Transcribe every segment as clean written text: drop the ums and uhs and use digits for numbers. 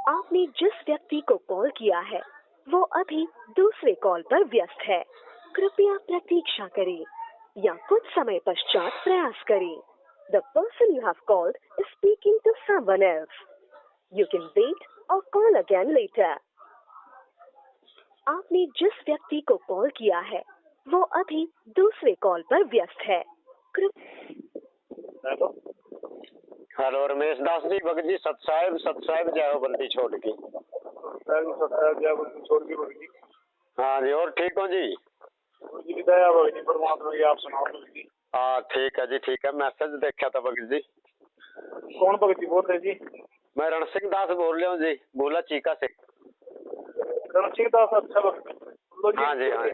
आपने जिस व्यक्ति को कॉल किया है वो अभी दूसरे कॉल पर व्यस्त है। कृपया प्रतीक्षा करें या कुछ समय पश्चात प्रयास करें। The person you have called is speaking to someone else. You can wait or call again later. आपने जिस व्यक्ति को कॉल किया है वो अभी दूसरे कॉल पर व्यस्त है। हेलो रमेश दास जी, भगत जी, सतसाहिब जय हो बंदी छोड़ की। सतसाहिब जय बंदी छोड़ की भगत जी। हाँ जी, और ठीक हो जी? जी की दया भगत जी, परमात्मा की, आप सुनाओ भगत जी। हाँ ठीक है जी, ठीक है। मैसेज देखा था भगत जी। कौन भगत जी बोल रहे जी? मैं रण सिंह दास बोल रहा हूँ जी, बोला चीका से। रण सिंह दास, अच्छा भगत जी। हाँ जी, हाँ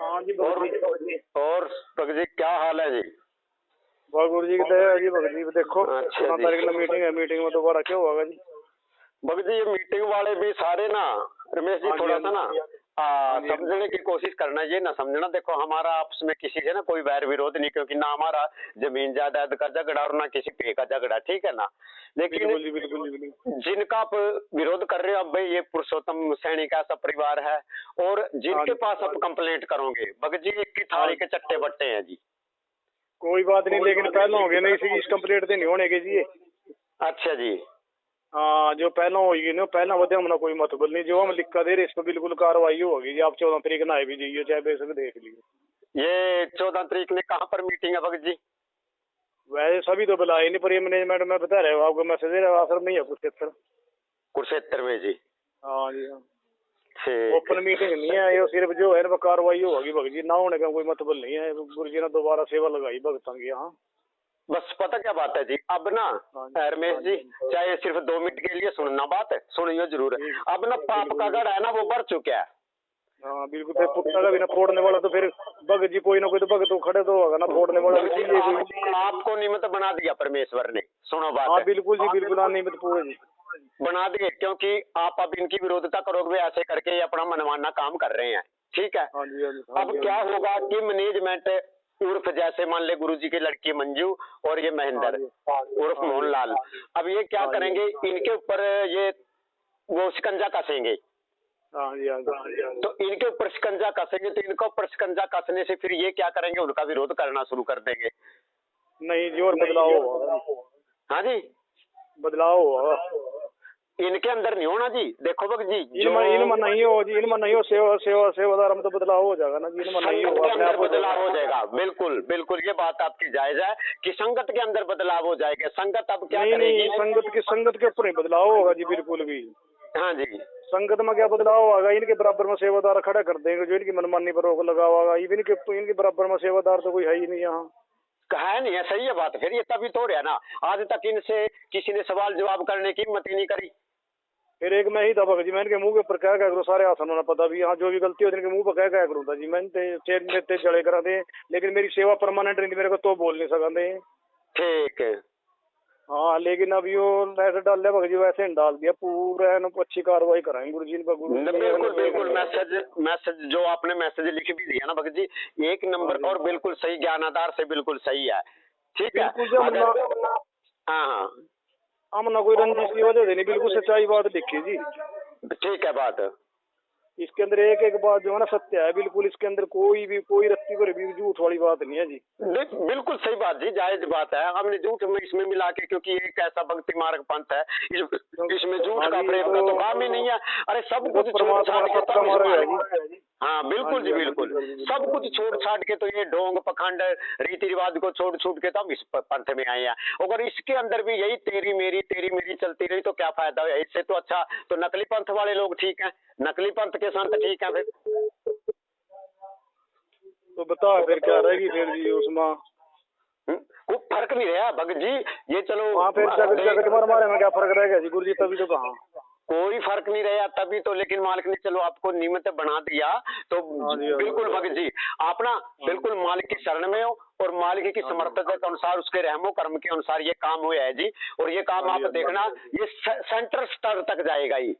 हाँ जी भगत जी। और भगत जी क्या हाल है जी? गुरु जी की दया है जी भगत जी। देखो अच्छा 16 तारीख में मीटिंग है, मीटिंग में दोबारा क्या होगा जी? भगत जी ये मीटिंग वाले भी सारे ना रमेश जी थोड़ा सा ना समझने की कोशिश करना, ये ना समझना। देखो हमारा आपस में किसी से ना कोई वैर विरोध नहीं, क्योंकि ना हमारा जमीन जायदाद का झगड़ा और ना किसी पे का झगड़ा, ठीक है ना। लेकिन जिनका आप विरोध कर रहे हो, अब भाई ये पुरुषोत्तम सैनी का सब परिवार है, और जिनके पास आप कंप्लेंट करोगे भगत जी एक की थाली के चट्टे बट्टे हैं जी। कोई बात नहीं, लेकिन पहले हो गए ना इस कंप्लेंट तो नहीं होने के जी। अच्छा जी। हाँ, जो पहला होगी ना, पहला बदे हमने कोई मतलब नहीं, जो हम लिख कर दे रहे इस पर बिल्कुल कार्रवाई होगी जी। आप 14 तारीख ना भी जाइए, चाहे बेसक देख लीजिए। ये 14 तारीख ने कहाँ पर मीटिंग है भगत जी? वैसे सभी तो बुलाए नहीं, पर ये मैनेजमेंट में बता रहे हो आपको, मैसेज दे रहा असर नहीं है कुरुक्षेत्र में जी। हाँ जी, हाँ। ठीक, ओपन मीटिंग नहीं है ये, सिर्फ जो है ना कार्रवाई होगी भगत जी, ना होने का कोई मतलब नहीं है। गुरु जी ने दोबारा सेवा लगाई भगतों की। हाँ बस पता क्या बात है जी, अब ना रमेश जी, चाहे सिर्फ 2 मिनट के लिए सुनना बात है, सुनिए जरूर। अब ना पाप का गढ़ है ना वो बढ़ चुका है। हाँ बिल्कुल, फिर कुत्ता का भी ना फोड़ने वाला तो फिर भगत जी कोई ना कोई तो भगत तो खड़े तो होगा ना, फोड़ने वाला भी चाहिए। आपको निमित्त बना दिया परमेश्वर ने, सुनो बात। हाँ बिल्कुल जी, बिल्कुल निमित्त पूरे जी बना दिए, क्योंकि आप अब इनकी विरोधता करोगे, ऐसे करके ये अपना मनमाना काम कर रहे हैं, ठीक है। अब क्या होगा कि मैनेजमेंट उर्फ जैसे मान ले गुरु जी की लड़की मंजू और ये महेंद्र उर्फ मोहनलाल, अब ये क्या करेंगे, इनके ऊपर ये वो शिकंजा कसेंगे। तो इनके ऊपर शिकंजा कसेंगे, तो इनके ऊपर शिकंजा कसने से फिर ये क्या करेंगे, उनका विरोध करना शुरू कर देंगे। नहीं जी, और बदलाव होगा। हाँ जी, बदलाव होगा इनके अंदर नहीं होना जी। देखो भगत जी, इनमें नहीं हो जी, इनमें नहीं हो, सेवादार में तो बदलाव हो जाएगा ना जी। इनमें नहीं होगा, अपने आप बदलाव हो जाएगा। बिल्कुल बिल्कुल, ये बात आपकी जायज है कि संगत के अंदर बदलाव हो जाएगा। संगत अब क्या करेगी? संगत के ऊपर ही बदलाव होगा जी, बिल्कुल भी। हाँ जी, संगत में क्या बदलाव होगा? इनके बराबर में सेवादार खड़ा कर देंगे, जो इनकी मनमानी पर रोक लगा होगा। इनके बराबर में सेवादार तो कोई है ही नहीं यहाँ। कहा नहीं है, सही है बात। फिर ये तभी तो रहा ना, आज तक इनसे किसी ने सवाल जवाब करने की हिम्मत ही नहीं करी। फिर एक मैं ही था भगत जी, मैं इनके मुंह के ऊपर क्या करूँ, सारे आसन होना पता भी। यहाँ जो भी गलती होती है इनके मुंह पर क्या करूँ था जी। मैंने चेयर जड़े करा दे, लेकिन मेरी सेवा परमानेंट नहीं, मेरे को तो बोल नहीं सका दे। ठीक है। हाँ, लेकिन अब यो ऐसे डाल दिया भगत जी, वैसे डाल दिया पूरा, अच्छी कार्रवाई कराएंगे गुरु जी। बिल्कुल बिल्कुल, मैसेज जो आपने मैसेज लिख भी दिया ना भगत जी, 1 नंबर और बिल्कुल सही, ज्ञानाधार से बिल्कुल सही है, ठीक है। हाँ, हम ना कोई रंजिश की वजह से नहीं, बिल्कुल सच्चाई बात लिखी जी। ठीक है बात। इसके अंदर एक एक बात जो है ना सत्य है बिल्कुल। इसके अंदर कोई रत्ती पर भी झूठ वाली बात नहीं है जी। बिल्कुल सही बात जी, जायज बात है। हमने झूठ में इसमें मिला के, क्योंकि एक ऐसा भक्ति मार्ग पंथ है, इसमें झूठ का प्रेम का तो काम ही नहीं है। अरे सब कुछ परमात्मा का सत्य मार्ग है जी। हाँ बिल्कुल जी, बिल्कुल सब कुछ छोड़ छाड़ के, तो ये ढोंग पखंड रीति रिवाज को छोड़ छूट के तो हम इस पंथ में आए हैं। अगर इसके अंदर भी यही तेरी मेरी चलती रही तो क्या फायदा है? इससे तो अच्छा तो नकली पंथ वाले लोग ठीक हैं, नकली पंथ के संत ठीक है। फिर तो बता फिर क्या रहेगी फिर जी उसमें? कोई फर्क नहीं रहा भगत जी, ये चलो वहाँ फिर जगत मारे में क्या फर्क रहेगा जी गुरु जी? तभी तो कहा कोई फर्क नहीं रहा, तभी तो। लेकिन मालिक ने चलो आपको निमित्त बना दिया, तो बिल्कुल भगत जी आप ना बिल्कुल मालिक की शरण में हो, और मालिक की समर्थता के अनुसार, उसके रहमो कर्म के अनुसार ये काम हुआ है जी। और ये काम आप देखना, ये सेंटर स्तर तक जाएगा ही।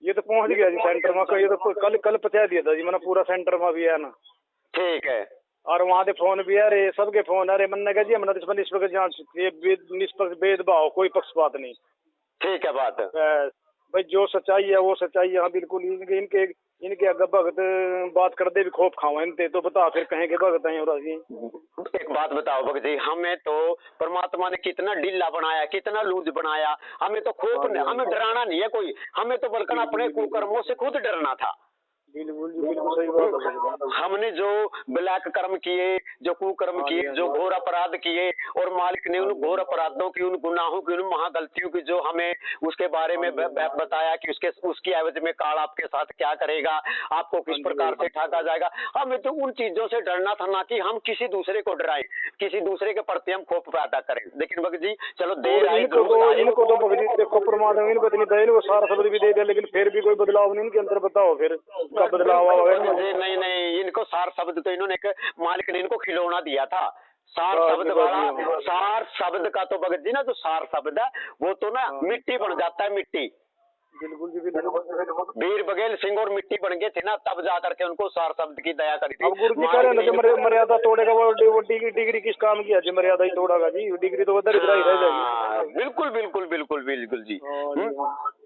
ये तो पहुंच गया जी सेंटर में। ये तो कल पहुंचा दिया था जी मैंने, पूरा सेंटर में भी है ना। ठीक है। और वहाँ से फोन भी है रे, सबके फोन। अरे मैंने कहा जी हमने निष्पक्ष जांच, ये निष्पक्ष भेदभाव, कोई पक्षपात नहीं। ठीक है बात। भाई जो सच्चाई है वो सच्चाई है। हाँ बिल्कुल, इनके इनके इनके अगर भगत बात कर दे भी खोप खाओ इनते, तो बता फिर कहें के भगत हैं और जी। एक बात बताओ भगत जी, हमें तो परमात्मा ने कितना ढीला बनाया, कितना लूज बनाया। हमें तो खोप नहीं, हमें डराना नहीं है कोई, हमें तो बल्कि अपने कुकर्मों से खुद डरना था। बिल्कुल बिल्कुल सही बात है। हमने जो ब्लैक कर्म किए, जो कुकर्म किए, जो घोर अपराध किए, और मालिक ने उन घोर अपराधों की, उन गुनाहों की, उन महागलतियों की जो हमें उसके बारे में बताया कि उसकी एवज में काल आपके साथ क्या करेगा, आपको किस प्रकार से ठगा जाएगा। हमें तो उन चीजों से डरना था, ना कि हम किसी दूसरे को डराएं, किसी दूसरे के प्रति हम खौफ पैदा करें। लेकिन भगत जी चलो देर आई, इनको तो भगत जी देखो परमात्मा इनको इतनी दया, इनको सारा शब्द भी दे दिया, लेकिन फिर भी कोई बदलाव नहीं इनके अंदर। बताओ फिर कब बदलाव आएगा? नहीं नहीं, इनको सार शब्द तो इन्होंने मालिक ने इनको खिलौना दिया था। सार शब्द वाला, सार शब्द का तो भगत जी ना, जो सार शब्द है वो तो ना मिट्टी बन जाता है, मिट्टी। बिल्कुल जी बिल्कुल। वीर बघेल सिंह और मिट्टी बन गए थे ना, तब जा करके उनको सार शब्द की दया करी थी। अब गुरु जी कह रहे हैं मर्यादा तोड़ेगा वो डिग्री किस काम की है जी? मर्यादा ही तोड़ेगा जी, डिग्री तो उधर ही रह जाएगी। बिल्कुल बिल्कुल बिल्कुल बिल्कुल जी।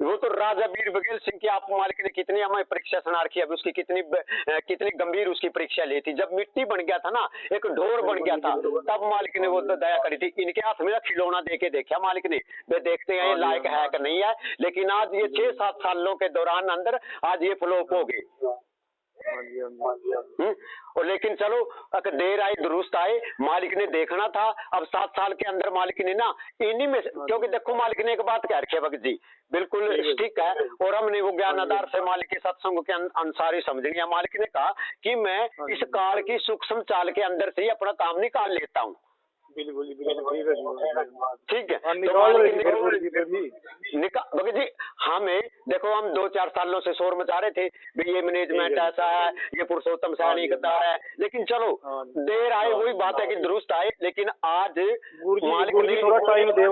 वो तो राजा वीर बघेल सिंह की आप मालिक ने कितनी हमें परीक्षा सुनार की, अब उसकी कितनी गंभीर उसकी परीक्षा ली थी। जब मिट्टी बन गया था ना, एक ढोर बन गया था, तब मालिक ने वो दया करी थी। इनके हाथ में खिलौना देके देखा मालिक ने, वे देखते हैं ये लायक है कि नहीं है। लेकिन आज ये 6-7 सालों के दौरान अंदर आज ये फ्लॉप हो गए। और लेकिन चलो अगर देर आई दुरुस्त आए, मालिक ने देखना था। अब 7 साल के अंदर मालिक ने ना इन्हीं में, क्योंकि देखो मालिक ने एक बात कह रखी है भगत जी, बिल्कुल ठीक है, और हमने वो ज्ञान आधार से मालिक के सत्संग के अनुसार ही समझ लिया। मालिक ने कहा कि मैं इस काल की सूक्ष्म चाल के अंदर से ही अपना काम निकाल लेता हूँ। बिल्कुल ठीक है। भगत जी हमें देखो, हम 2-4 सालों से शोर मचा रहे थे भी ये मैनेजमेंट ऐसा है, ये पुरुषोत्तम सैनी गद्दार है। लेकिन चलो देर आए, वही बात है कि दुरुस्त आए। लेकिन आज मालिक ने थोड़ा टाइम दे,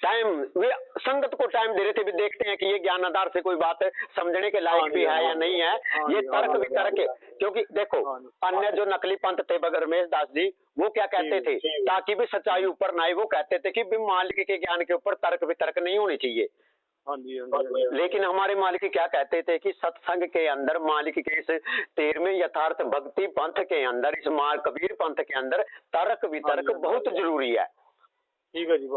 टाइम वे संगत को टाइम दे रहे थे भी, देखते हैं कि ये ज्ञान आधार से कोई बात समझने के लायक भी है या नहीं है। ये तर्क वितर्क, क्योंकि देखो अन्य जो नकली पंथ थे रमेश दास जी, वो क्या कहते थे, ताकि भी सच्चाई ऊपर ना आए, वो कहते थे कि भी मालिक के ज्ञान के ऊपर तर्क वितर्क नहीं होनी चाहिए। लेकिन हमारे मालिक क्या कहते थे कि सत्संग के अंदर, मालिक के इस 13वें यथार्थ भक्ति पंथ के अंदर, इस कबीर पंथ के अंदर तर्क वितर्क बहुत जरूरी है। ठीक है जी।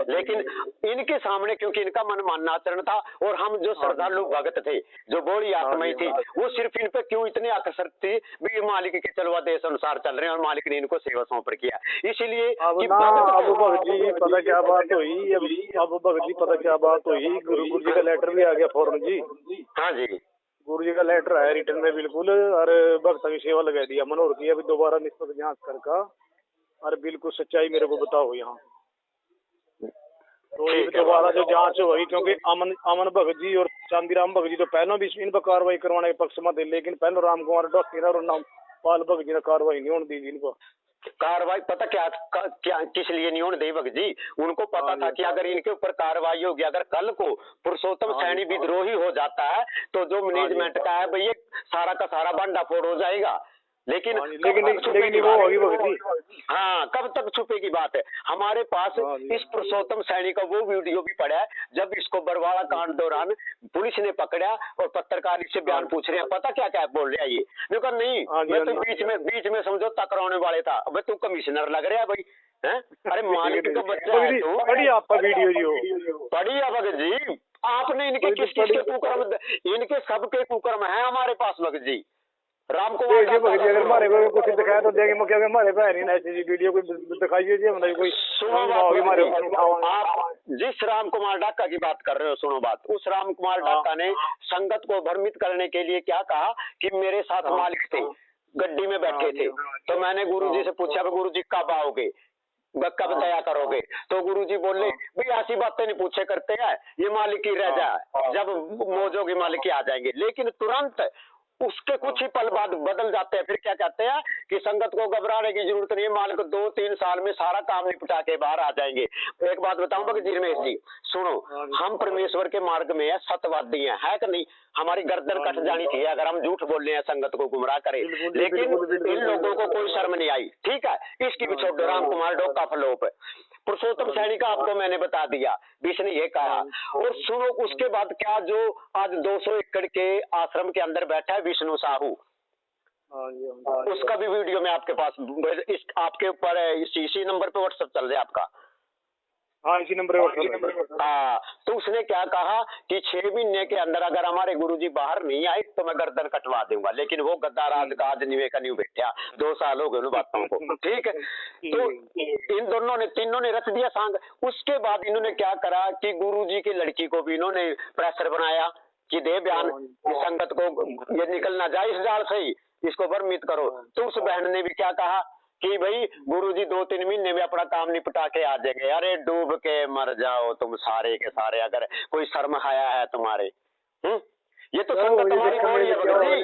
लेकिन इनके सामने, क्योंकि इनका मन मानना आचरण था, और हम जो श्रद्धालु भगत थे, जो बोली आत्माई थी, वो सिर्फ इन पे क्यों इतने आकर्षक थी भी मालिक के चलवा देश अनुसार चल रहे हैं, और मालिक ने इनको सेवा सौंप किया। इसीलिए अब भगत जी पता क्या बात हुई, अब भगत जी पता क्या बात हुई, गुरु जी का लेटर भी आ गया फौरन जी। हाँ जी, गुरु जी का लेटर आया रिटर्न में बिल्कुल, और भक्तों की सेवा लगा दिया मनोहर की। अभी दोबारा निष्पक्ष जांच करके और बिल्कुल सच्चाई मेरे को बताओ यहाँ। तो ये दोबारा जो जांच हुई, क्योंकि अमन भगत जी और चांदीराम भगत जी तो पहले भी इन पर कार्रवाई करवाने के पक्ष में थे, लेकिन पहले राम कुमार डॉक्टर और नाम पाल भगत जी ने कार्रवाई नहीं होने दी। इनको कार्रवाई पता क्या किस लिए नहीं होने दी भगत जी? उनको पता था कि अगर इनके ऊपर कार्रवाई होगी, अगर कल को पुरुषोत्तम सैनी विद्रोही हो जाता है, तो जो मैनेजमेंट का है भैया सारा का सारा भंडाफोड़ हो जाएगा। लेकिन वो होगी भगत जी। हाँ, कब तक छुपेगी बात है? हमारे पास इस पुरुषोत्तम सैनी का वो वीडियो भी पड़ा है, जब इसको बरवाड़ा कांड दौरान पुलिस ने पकड़ा और पत्रकार इससे बयान पूछ रहे हैं, पता क्या क्या बोल रहा है ये? नहीं, मैं तो बीच में समझौता कराने वाले था, अब तू कमिश्नर लग रहा है भाई, हैं? अरे मालिक का बच्चा है तू। पढ़ी आपका वीडियो पढ़ी भगत जी आपने? इनके किस के कुकर्म, इनके सबके कुकर्म है हमारे पास भगत जी। राम को अगर हमारे को कुछ दिखाया तो देंगे, मुख्य हमारे बहन ऐसी वीडियो कोई दिखाइए जी, मतलब कोई आप जिस राम कुमार डाका की बात कर रहे हो, सुनो बात। उस राम कुमार डाका ने संगत को भ्रमित करने के लिए क्या कहा कि मेरे साथ मालिक थे, गड्डी में बैठे थे, तो मैंने गुरुजी से पूछा गुरुजी कब आओगे, कब दया करोगे? तो गुरुजी बोले भाई ऐसी बातें नहीं पूछे करते हैं, ये मालिक ही रह जाए, जब मौजों की मालिक ही आ जाएंगे। लेकिन तुरंत उसके कुछ ही पल बाद बदल जाते हैं। फिर क्या कहते हैं कि संगत को घबराने की जरूरत नहीं है, मालिक 2-3 साल में सारा काम निपटा के बाहर आ जाएंगे। एक बात बताऊं भगत जी रमेश जी, सुनो, हम परमेश्वर के मार्ग में है, सत्यवादी है कि नहीं? हमारी गर्दन कट जानी चाहिए अगर हम झूठ बोल रहे हैं, संगत को गुमराह करें। लेकिन इन लोगों को कोई शर्म नहीं आई, ठीक है। इसकी भी छोड़ दो, राम कुमार डोका फलोप, पुरुषोत्तम सैनी का आपको मैंने बता दिया, बीच ने ये कहा। और सुनो उसके बाद क्या, जो आज 200 एकड़ के आश्रम के अंदर बैठा है विष्णु साहू, उसका भी वीडियो मैं आपके पास इस आपके ऊपर इसी नंबर पे व्हाट्सएप चल रहा है आपका। हाँ, इसी नंबर पर। हाँ, तो उसने क्या कहा कि 6 महीने के अंदर अगर हमारे गुरुजी बाहर नहीं आए तो मैं गर्दन कटवा दूंगा। लेकिन वो गद्दार आज का आज निवे का नहीं बैठा, 2 साल हो गए उन बातों को, ठीक है। तो इन दोनों ने, तीनों ने रच दिया सांग। उसके बाद इन्होंने क्या करा कि गुरुजी की लड़की को भी इन्होंने प्रेशर बनाया कि दे बयान, संगत को ये निकलना जाए इस जाल से ही, इसको भ्रमित करो। तो उस बहन ने भी क्या कहा कि भाई गुरुजी 2-3 महीने में अपना काम निपटा के आ जाएंगे। अरे डूब के मर जाओ तुम सारे के सारे, अगर कोई शर्म आया है तुम्हारे। ये तो संगत हमारी बोली है भगत जी,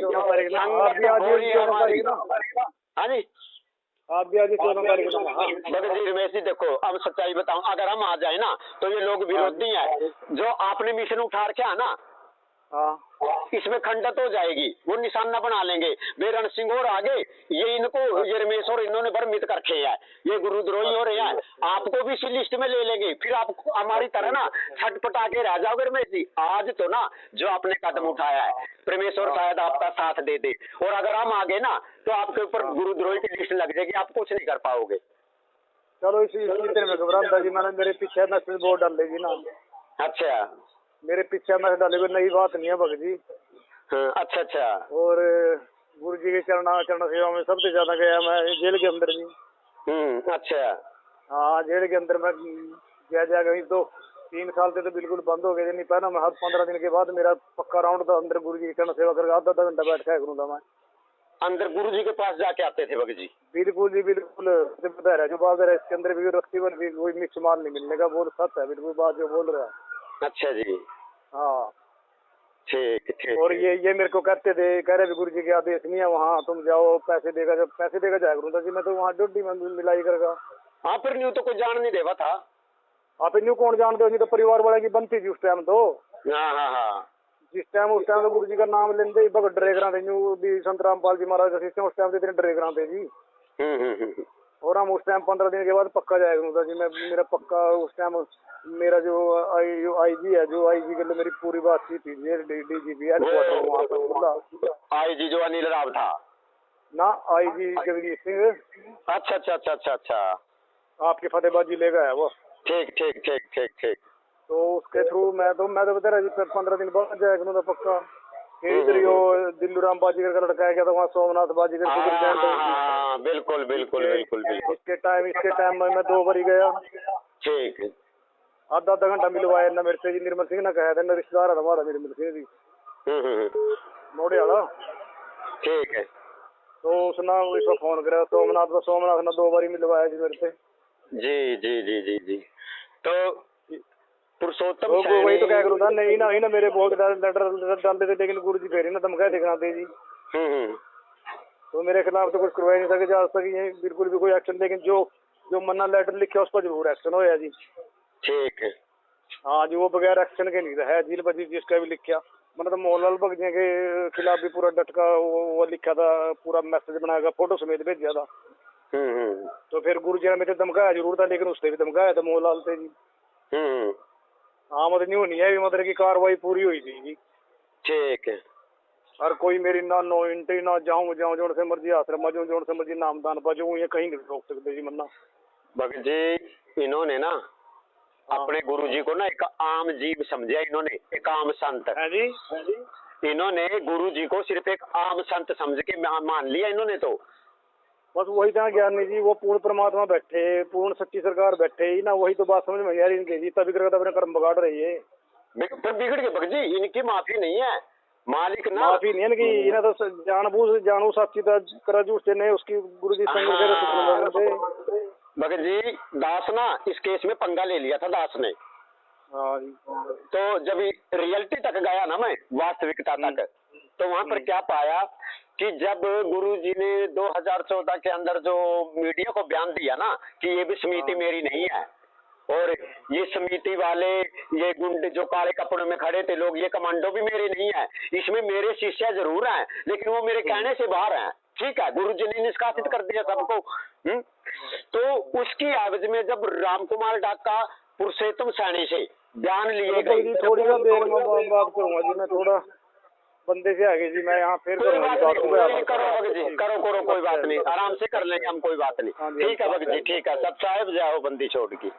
संगत बोली है हमारी। हाँ जी, आप भी आज 14 तारीख को। भगत जी रमेश जी देखो, अब सच्चाई बताऊं, अगर हम आ जाए ना तो ये लोग विरोधी हैं। जो आपने मिशन उठा रखा है ना, इसमें खंडत हो जाएगी, वो निशाना बना लेंगे। बेरन सिंह और आगे ये इनको, ये रमेश और इन्होंने भ्रमित कर रखे हैं, ये गुरुद्रोही हो रहे हैं। आपको भी इसी लिस्ट में ले लेंगे, फिर आप हमारी तरह ना छटपटा के रह जाओगे रमेश जी। आज तो ना जो आपने कदम उठाया है, परमेश्वर शायद आपका साथ दे दे। और अगर हम आगे ना तो आपके ऊपर गुरुद्रोही की लिस्ट लग जाएगी, आप कुछ नहीं कर पाओगे। चलो इसी तरह में घबराता जी, मैंने मेरे पीछे मैसेज बोर्ड डाल देगी ना। अच्छा, मेरे पीछे मैसेज डाले, कोई नई बात नहीं है भगत जी। अच्छा अच्छा। और गुरु जी के चरण सेवा में सबसे ज्यादा गया मैं जेल के अंदर जी। अच्छा। हाँ, जेल के अंदर मैं गया गई तो 3 साल से तो बिल्कुल बंद हो गए। नहीं पहला मैं हर 15 दिन के बाद मेरा पक्का राउंड था अंदर गुरु जी की चरण सेवा करके आधा घंटा बैठ के करूँगा मैं अंदर गुरु जी के पास जाके आते थे भगत जी। बिल्कुल जी बिल्कुल, बता रहा जो बात है इसके अंदर भी रस्ती पर भी कोई मिक्स माल नहीं मिलने का, बोल सच है बिल्कुल बात जो बोल रहा है। अच्छा जी, हाँ ठीक ठीक। और ये मेरे को कहते थे, कह रहे गुरु जी के आदेश नहीं है वहाँ तुम जाओ, पैसे देगा, जब पैसे देगा जाया करूँगा जी मैं तो वहाँ ड्यूटी में मिलाई करेगा। हाँ, फिर न्यू तो कोई जान नहीं देवा था। आप न्यू कौन जानते हो, तो परिवार वाला की बनती थी उस टाइम तो। हाँ हाँ हाँ, जिस टाइम उस टाइम तो गुरु जी का नाम लेते ही बगट डरे करा थे न्यू भी संत रामपाल जी महाराज का सिस्टम उस टाइम इतने डरे करा थे जी। और हम उस टाइम 15 दिन के बाद पक्का जाया करूँगा जी मैं। मेरा पक्का उस टाइम मेरा जो आईजी है, जो आईजी के लिए मेरी पूरी बात की थी, डीजीपी हेडक्वार्टर आईजी जो अनिल राव था ना, आईजी जगदीश सिंह। अच्छा अच्छा अच्छा अच्छा अच्छा, आपके फतेहाबाद जिले का है वो। ठीक ठीक ठीक ठीक ठीक। तो उसके थ्रू मैं तो बता रहा जी 15 दिन बाद जाया करूँगा पक्का। इधर यो दिल्लू राम बाजीगर का लड़का है क्या था वहाँ, सोमनाथ बाजीगर सुपरिटेंडेंट। बिल्कुल बिल्कुल बिल्कुल बिल्कुल। इसके टाइम में मैं 2 बार ही गया। ठीक। आधा घंटा मिलवाया ना मेरे से जी, निर्मल सिंह ने कहा था ना, रिश्तेदार है हमारा निर्मल सिंह जी मोड़े वाला। ठीक है। तो उसने इसको फोन करा सोमनाथ ने 2 बार ही मिलवाया जी मेरे से। जी जी जी जी जी। तो पुरुषोत्तम तो वही तो क्या करूँ था, नहीं ना मेरे बहुत लेटर डालते थे, लेकिन गुरु जी फिर ना धमकाए दिखाते जी। तो मेरे खिलाफ तो कुछ करवा नहीं सके आज तक, ये बिल्कुल भी कोई एक्शन। लेकिन जो मन्ना लेटर लिखा उस पर जरूर एक्शन होया जी। ठीक है। हाँ जी, वो बगैर एक्शन के नहीं है जेल पर जिसका भी लिखा, मतलब मोहनलाल भगत के खिलाफ भी पूरा डटका वो लिखा था, पूरा मैसेज बनाया, फोटो समेत भेजा था। तो फिर गुरु जी ने मेरे धमकाया जरूर था, लेकिन उससे भी धमकाया था मोहनलाल से जी। हाँ, मतलब नहीं होनी है, मतलब की कार्रवाई पूरी हुई थी जी। ठीक है। और कोई मेरी ना नो एंट्री ना जाऊँ जो से मर्जी आश्रम में जो से मर्जी नामदान बजू, ये कहीं नहीं रोक सकते जी मन्ना। भगत जी इन्होंने ना अपने गुरुजी को ना एक आम जीव समझा, इन्होंने एक आम संत है जी। इन्होंने गुरुजी को सिर्फ एक आम संत समझ के मान लिया इन्होंने। तो बस वही था ज्ञानी जी, वो पूर्ण परमात्मा बैठे, पूर्ण सच्ची सरकार बैठे ही ना, वही तो बात समझ में यार इनके जी, तभी करके अपने कर्म बगाड़ रही है। फिर बिगड़ गए भगत जी, इनकी माफी नहीं है, मालिक ना माफी नहीं है इनकी, इन्हें तो जानू साची करा जूझते नहीं उसकी गुरु जी संग। भगत जी दास ना इस केस में पंगा ले लिया था दास ने। तो जब रियलिटी तक गया ना मैं, वास्तविकता तक, तो वहाँ पर क्या पाया कि जब गुरुजी ने 2014 के अंदर जो मीडिया को बयान दिया ना कि ये भी समिति मेरी नहीं है और ये समिति वाले ये गुंडे जो काले कपड़ों में खड़े थे लोग, ये कमांडो भी मेरे नहीं है, इसमें मेरे शिष्य जरूर हैं लेकिन वो मेरे कहने से बाहर हैं, ठीक है, गुरुजी ने निष्कासित कर दिया सबको। तो उसकी आवाज में जब रामकुमार डाका पुरुषोत्तम सैनी से बयान लिए गए, थोड़ी ना देर में बात करूंगा जी, मैं थोड़ा बंदे से आगे जी, मैं यहाँ फिर कोई बात नहीं, करो भगत जी, करो कोई बात नहीं, आराम से कर लेंगे हम, कोई बात नहीं, ठीक है भगत जी, ठीक है, सब साहेब जाओ बंदी छोड़ की।